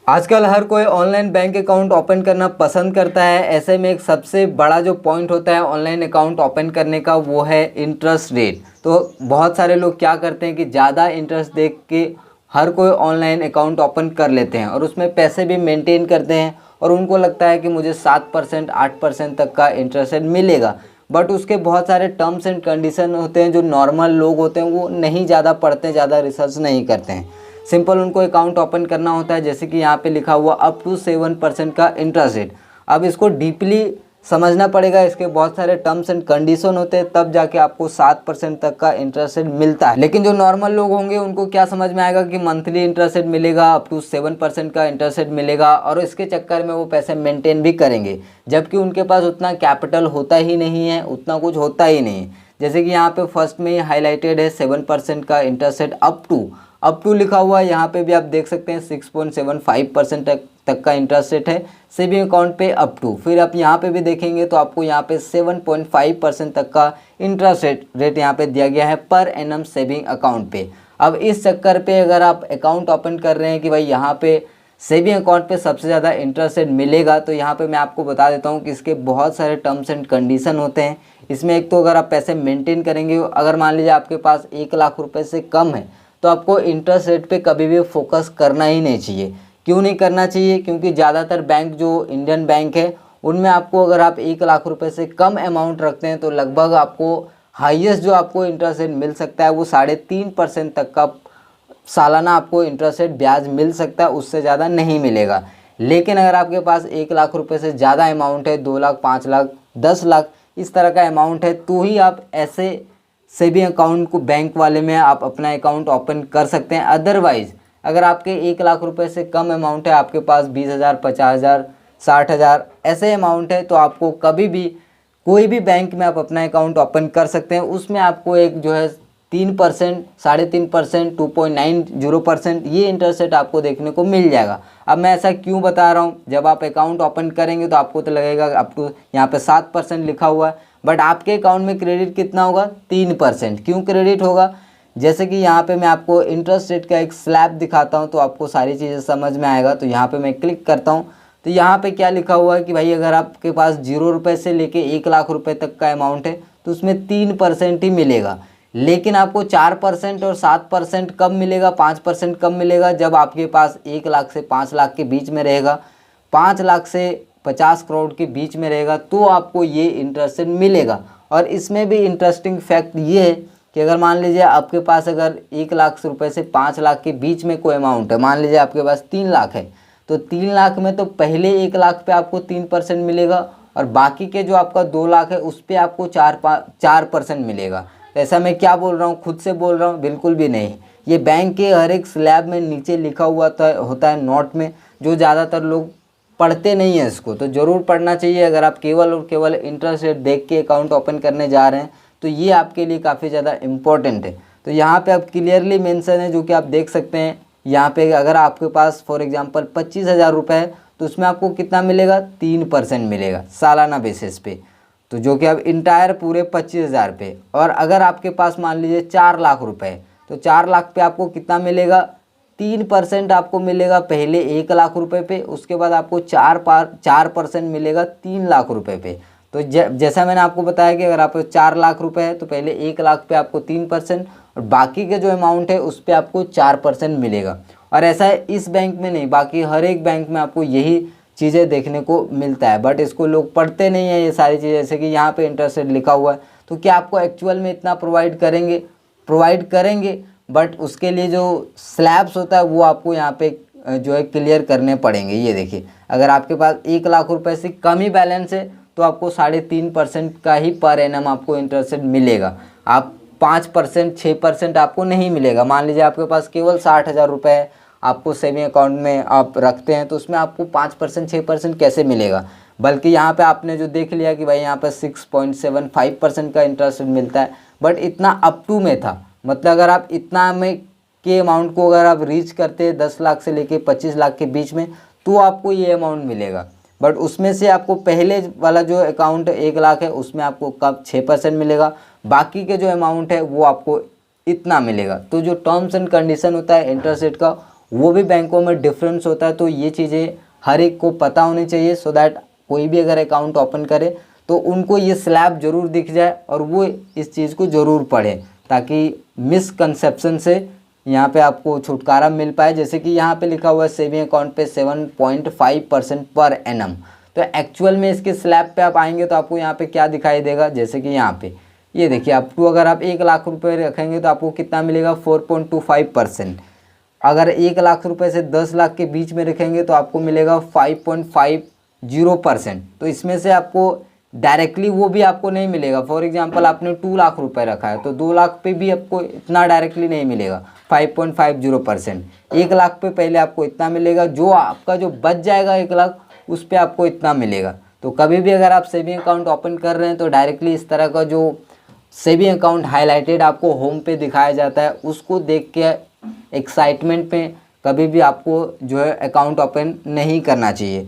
आजकल हर कोई online bank account open करना पसंद करता है। ऐसे में एक सबसे बड़ा जो पॉइंट होता है ऑनलाइन अकाउंट ओपन करने का वो है इंटरेस्ट रेट। तो बहुत सारे लोग क्या करते हैं कि ज़्यादा इंटरेस्ट देख के हर कोई ऑनलाइन अकाउंट ओपन कर लेते हैं और उसमें पैसे भी मेंटेन करते हैं और उनको लगता है कि मुझे 7% 8% तक का इंटरेस्ट रेट मिलेगा। बट उसके बहुत सारे टर्म्स एंड कंडीशन होते हैं जो नॉर्मल लोग होते हैं वो नहीं ज़्यादा पढ़ते हैं, ज़्यादा रिसर्च नहीं करते हैं। सिंपल उनको अकाउंट ओपन करना होता है, जैसे कि यहाँ पे लिखा हुआ अप टू 7% का इंटरेस्ट रेट। अब इसको डीपली समझना पड़ेगा, इसके बहुत सारे टर्म्स एंड कंडीशन होते हैं, तब जाके आपको 7% तक का इंटरेस्ट रेट मिलता है। लेकिन जो नॉर्मल लोग होंगे उनको क्या समझ में आएगा कि मंथली इंटरेस्ट रेट मिलेगा, अप टू 7% का इंटरेस्ट रेट मिलेगा और इसके चक्कर में वो पैसे मेंटेन भी करेंगे, जबकि उनके पास उतना कैपिटल होता ही नहीं है, उतना कुछ होता ही नहीं है। जैसे कि यहाँ पे फर्स्ट में ही हाईलाइटेड है 7% का इंटरेस्ट रेट अप टू लिखा हुआ है। यहाँ पे भी आप देख सकते हैं 6.75% तक का इंटरेस्ट रेट है सेविंग अकाउंट पे अप टू। फिर आप यहाँ पे भी देखेंगे तो आपको यहाँ पे 7.5% तक का इंटरेस्ट रेट यहाँ पे दिया गया है पर एनम सेविंग अकाउंट पे। अब इस चक्कर पे अगर आप अकाउंट ओपन कर रहे हैं कि भाई यहाँ पे सेविंग अकाउंट पे सबसे ज़्यादा इंटरेस्ट रेट मिलेगा, तो यहाँ पे मैं आपको बता देता हूँ कि इसके बहुत सारे टर्म्स एंड कंडीशन होते हैं। इसमें एक तो अगर आप पैसे मेंटेन करेंगे, अगर मान लीजिए आपके पास 1 लाख रुपए से कम है तो आपको इंटरेस्ट रेट पे कभी भी फोकस करना ही नहीं चाहिए। क्यों नहीं करना चाहिए? क्योंकि ज़्यादातर बैंक जो इंडियन बैंक है उनमें आपको अगर आप 1 लाख रुपए से कम अमाउंट रखते हैं तो लगभग आपको हाईएस्ट जो आपको इंटरेस्ट रेट मिल सकता है वो 3.5% तक का सालाना आपको इंटरेस्ट रेट ब्याज मिल सकता है, उससे ज़्यादा नहीं मिलेगा। लेकिन अगर आपके पास 1 लाख रुपए से ज़्यादा अमाउंट है, 2 लाख 5 लाख 10 लाख इस तरह का अमाउंट है, तो ही आप ऐसे सेविंग अकाउंट को बैंक वाले में आप अपना अकाउंट ओपन कर सकते हैं। अदरवाइज़ अगर आपके 1 लाख रुपए से कम अमाउंट है, आपके पास 20,000 50,000 60,000 ऐसे अमाउंट है, तो आपको कभी भी कोई भी बैंक में आप अपना अकाउंट ओपन कर सकते हैं। उसमें आपको एक जो है 3%, 3.5%, 2.90% ये इंटरेस्ट रेट आपको देखने को मिल जाएगा। अब मैं ऐसा क्यों बता रहा हूँ, जब आप अकाउंट ओपन करेंगे तो आपको तो लगेगा अप टू यहाँ पे 7% लिखा हुआ है, बट आपके अकाउंट में क्रेडिट कितना होगा? 3%। क्यों क्रेडिट होगा? जैसे कि यहाँ पे मैं आपको इंटरेस्ट रेट का एक स्लैब दिखाता हूँ तो आपको सारी चीज़ें समझ में आएगा। तो यहाँ पे मैं क्लिक करता हूँ तो यहाँ पे क्या लिखा हुआ है कि भाई अगर आपके पास 0 रुपये से लेके 1 लाख रुपए तक का अमाउंट है तो उसमें 3% ही मिलेगा। लेकिन आपको 4% और 7% कब मिलेगा, 5% कब मिलेगा? जब आपके पास 1 लाख से 5 लाख के बीच में रहेगा, 5 लाख से 50 करोड़ के बीच में रहेगा, तो आपको ये इंटरेस्ट रेट मिलेगा। और इसमें भी इंटरेस्टिंग फैक्ट ये है कि अगर मान लीजिए आपके पास अगर 1 लाख रुपए से 5 लाख के बीच में कोई अमाउंट है, मान लीजिए आपके पास 3 लाख है, तो 3 लाख में तो पहले 1 लाख पे आपको 3% मिलेगा और बाकी के जो आपका 2 लाख है उस पर आपको 4% मिलेगा। तो ऐसा मैं क्या बोल रहा हूँ, खुद से बोल रहा हूँ? बिल्कुल भी नहीं। ये बैंक के हर एक स्लैब में नीचे लिखा हुआ होता है नोट में, जो ज़्यादातर लोग पढ़ते नहीं है इसको, तो ज़रूर पढ़ना चाहिए। अगर आप केवल और केवल इंटरेस्ट रेट देख के अकाउंट ओपन करने जा रहे हैं तो ये आपके लिए काफ़ी ज़्यादा इम्पोर्टेंट है। तो यहाँ पे आप क्लियरली मेंशन है, जो कि आप देख सकते हैं यहाँ पे। अगर आपके पास फॉर एग्जांपल 25,000 रुपये है तो उसमें आपको कितना मिलेगा? 3% मिलेगा सालाना बेसिस पे, तो जो कि अब इंटायर पूरे 25,000 पे। और अगर आपके पास मान लीजिए 4 लाख रुपए है तो 4 लाख पे आपको कितना मिलेगा? 3% आपको मिलेगा पहले 1 लाख रुपए पे, उसके बाद आपको 4% मिलेगा 3 लाख रुपए पे। तो जैसा मैंने आपको बताया कि अगर आपको 4 लाख रुपए है तो पहले 1 लाख पे आपको 3% और बाकी के जो अमाउंट है उस पर आपको 4% मिलेगा। और ऐसा है इस बैंक में नहीं, बाकी हर एक बैंक में आपको यही चीज़ें देखने को मिलता है, बट इसको लोग पढ़ते नहीं है ये सारी चीज़ें। जैसे कि यहाँ पे इंटरेस्ट रेट लिखा हुआ है, तो क्या आपको एक्चुअल में इतना प्रोवाइड करेंगे, बट उसके लिए जो स्लैब्स होता है वो आपको यहाँ पे जो है क्लियर करने पड़ेंगे। ये देखिए, अगर आपके पास 1 लाख रुपए से कम ही बैलेंस है तो आपको 3.5% का ही पर एनम आपको इंटरेस्ट रेट मिलेगा। आप 5% 6% आपको नहीं मिलेगा। मान लीजिए आपके पास केवल 60,000 रुपये है, आपको सेविंग अकाउंट में आप रखते हैं, तो उसमें आपको 5% 6% कैसे मिलेगा? बल्कि यहाँ पे आपने जो देख लिया कि भाई यहाँ पे 6.75% का इंटरेस्ट मिलता है, बट इतना अप टू में था। मतलब अगर आप इतना में के अमाउंट को अगर आप रीच करते हैं 10 लाख से लेके 25 लाख के बीच में, तो आपको ये अमाउंट मिलेगा। बट उसमें से आपको पहले वाला जो अकाउंट 1 लाख है उसमें आपको कब 6% मिलेगा, बाकी के जो अमाउंट है वो आपको इतना मिलेगा। तो जो टर्म्स एंड कंडीशन होता है इंटरेस्ट रेट का वो भी बैंकों में डिफरेंस होता है। तो ये चीज़ें हर एक को पता होनी चाहिए, सो दैट कोई भी अगर अकाउंट ओपन करे तो उनको ये स्लैब ज़रूर दिख जाए और वो इस चीज़ को ज़रूर पढ़ें, ताकि मिसकंसेप्शन से यहाँ पे आपको छुटकारा मिल पाए। जैसे कि यहाँ पे लिखा हुआ है सेविंग अकाउंट पे 7.5% पर एनम, तो एक्चुअल में इसके स्लैब पे आप आएंगे तो आपको यहाँ पे क्या दिखाई देगा, जैसे कि यहाँ पे ये देखिए, आपको अगर आप 1 लाख रुपए रखेंगे तो आपको कितना मिलेगा 4.25%। अगर 1 लाख रुपए से 10 लाख के बीच में रखेंगे तो आपको मिलेगा 5.50%। तो इसमें से आपको डायरेक्टली वो भी आपको नहीं मिलेगा। फॉर एग्जांपल आपने 2 लाख रुपए रखा है तो 2 लाख पे भी आपको इतना डायरेक्टली नहीं मिलेगा 5.50%। 1 लाख पे पहले आपको इतना मिलेगा, जो आपका जो बच जाएगा 1 लाख उस पर आपको इतना मिलेगा। तो कभी भी अगर आप सेविंग अकाउंट ओपन कर रहे हैं तो डायरेक्टली इस तरह का जो सेविंग अकाउंट हाईलाइटेड आपको होम पे दिखाया जाता है, उसको देख के एक्साइटमेंट में कभी भी आपको जो है अकाउंट ओपन नहीं करना चाहिए।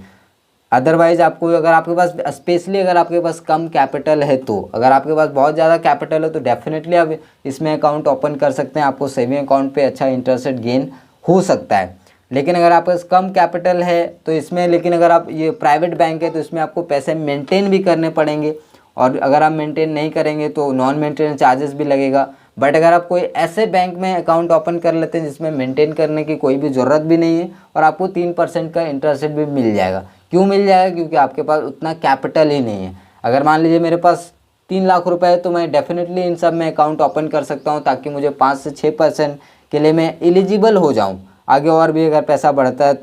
अदरवाइज़ आपको अगर आपके पास स्पेशली अगर आपके पास कम कैपिटल है, तो अगर आपके पास बहुत ज़्यादा कैपिटल है तो डेफिनेटली आप इसमें अकाउंट ओपन कर सकते हैं, आपको सेविंग अकाउंट पे अच्छा इंटरेस्ट गेन हो सकता है। लेकिन अगर आपके पास कम कैपिटल है तो इसमें, लेकिन अगर आप ये प्राइवेट बैंक है तो इसमें आपको पैसे मेंटेन भी करने पड़ेंगे, और अगर आप मेंटेन नहीं करेंगे तो नॉन मेंटेनेंस चार्जेस भी लगेगा। बट अगर आप कोई ऐसे बैंक में अकाउंट ओपन कर लेते हैं जिसमें मेंटेन करने की कोई भी ज़रूरत भी नहीं है और आपको 3% का इंटरेस्ट भी मिल जाएगा। क्यों मिल जाएगा? क्योंकि आपके पास उतना कैपिटल ही नहीं है। अगर मान लीजिए मेरे पास 3 लाख रुपए है तो मैं डेफिनेटली इन सब में अकाउंट ओपन कर सकता हूँ, ताकि मुझे 5 से 6% के लिए मैं एलिजिबल हो जाऊँ आगे, और भी अगर पैसा बढ़ता है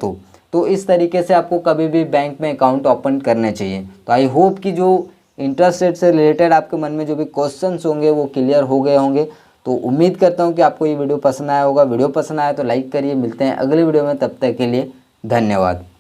तो इस तरीके से आपको कभी भी बैंक में अकाउंट ओपन करने चाहिए। तो आई होप कि जो इंटरेस्ट रेट से रिलेटेड आपके मन में जो भी क्वेश्चंस होंगे वो क्लियर हो गए होंगे। तो उम्मीद करता हूँ कि आपको ये वीडियो पसंद आया होगा। वीडियो पसंद आया तो लाइक करिए। मिलते हैं अगले वीडियो में, तब तक के लिए धन्यवाद।